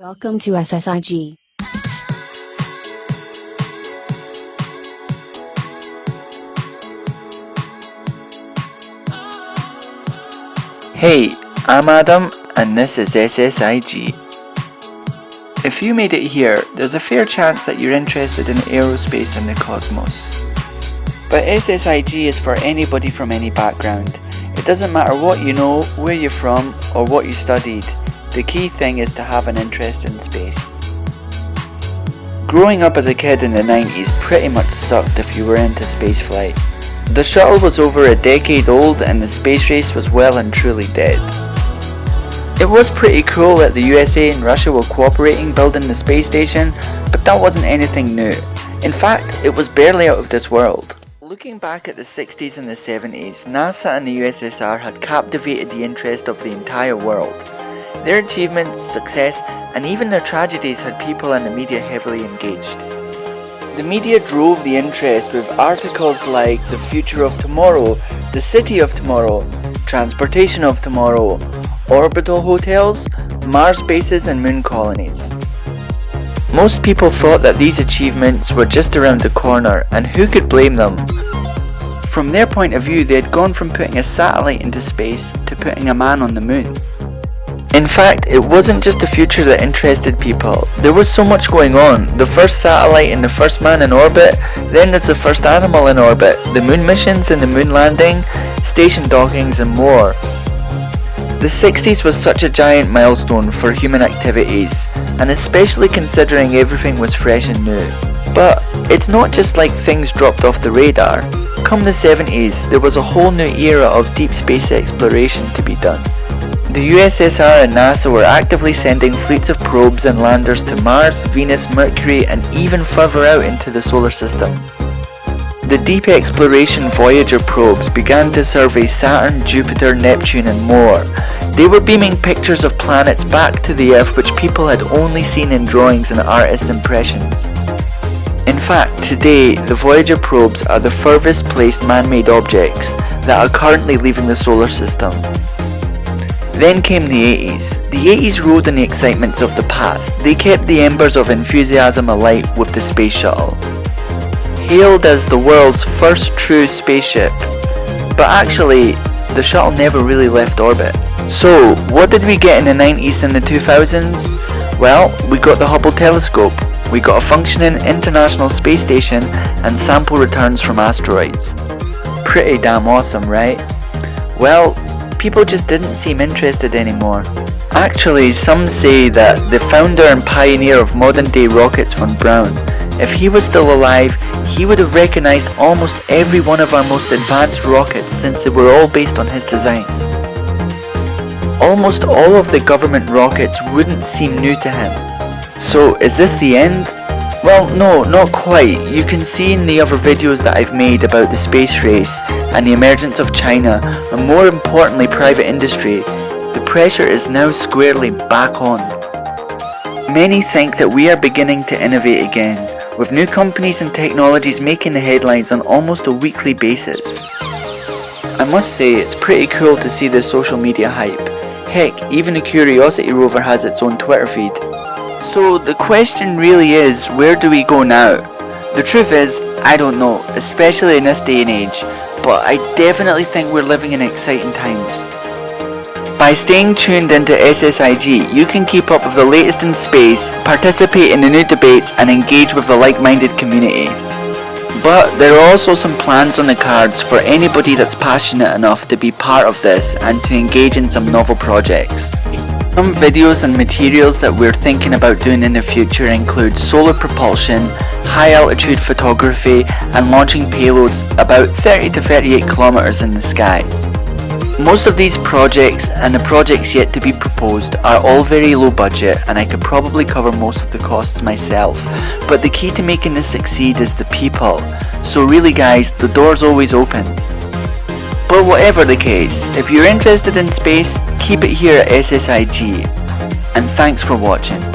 Welcome to SSIG. Hey, I'm Adam and this is SSIG. If you made it here, there's a fair chance that you're interested in aerospace and the cosmos. But SSIG is for anybody from any background. It doesn't matter what you know, where you're from, or what you studied. The key thing is to have an interest in space. Growing up as a kid in the 90s pretty much sucked if you were into spaceflight. The shuttle was over a decade old and the space race was well and truly dead. It was pretty cool that the USA and Russia were cooperating building the space station, but that wasn't anything new. In fact, it was barely out of this world. Looking back at the 60s and the 70s, NASA and the USSR had captivated the interest of the entire world. Their achievements, success, and even their tragedies had people and the media heavily engaged. The media drove the interest with articles like The Future of Tomorrow, The City of Tomorrow, Transportation of Tomorrow, Orbital Hotels, Mars bases and moon colonies. Most people thought that these achievements were just around the corner, and who could blame them? From their point of view, they had gone from putting a satellite into space to putting a man on the moon. In fact, it wasn't just the future that interested people. There was so much going on. The first satellite and the first man in orbit, then there's the first animal in orbit, the moon missions and the moon landing, station dockings and more. The 60s was such a giant milestone for human activities, and especially considering everything was fresh and new. But it's not just like things dropped off the radar. Come the 70s, there was a whole new era of deep space exploration to be done. The USSR and NASA were actively sending fleets of probes and landers to Mars, Venus, Mercury, and even further out into the solar system. The deep exploration Voyager probes began to survey Saturn, Jupiter, Neptune, and more. They were beaming pictures of planets back to the Earth which people had only seen in drawings and artists' impressions. In fact, today, the Voyager probes are the furthest placed man-made objects that are currently leaving the solar system. Then came the 80s. The 80s rode on the excitements of the past. They kept the embers of enthusiasm alight with the space shuttle. Hailed as the world's first true spaceship. But actually, the shuttle never really left orbit. So, what did we get in the 90s and the 2000s? Well, we got the Hubble telescope. We got a functioning International Space Station and sample returns from asteroids. Pretty damn awesome, right? Well, people just didn't seem interested anymore. Actually, some say that the founder and pioneer of modern day rockets, von Braun, if he was still alive, he would have recognized almost every one of our most advanced rockets since they were all based on his designs. Almost all of the government rockets wouldn't seem new to him. So is this the end? Well, no, not quite. You can see in the other videos that I've made about the space race and the emergence of China, and more importantly private industry, the pressure is now squarely back on. Many think that we are beginning to innovate again, with new companies and technologies making the headlines on almost a weekly basis. I must say, it's pretty cool to see this social media hype. Heck, even the Curiosity rover has its own Twitter feed. So the question really is, where do we go now? The truth is, I don't know, especially in this day and age, but I definitely think we're living in exciting times. By staying tuned into SSIG, you can keep up with the latest in space, participate in the new debates, and engage with the like-minded community. But there are also some plans on the cards for anybody that's passionate enough to be part of this and to engage in some novel projects. Some videos and materials that we're thinking about doing in the future include solar propulsion, high altitude photography, and launching payloads about 30 to 38 kilometers in the sky. Most of these projects and the projects yet to be proposed are all very low budget, and I could probably cover most of the costs myself, but the key to making this succeed is the people. So really guys, the door's always open. But whatever the case, if you're interested in space, keep it here at SSIG, and thanks for watching.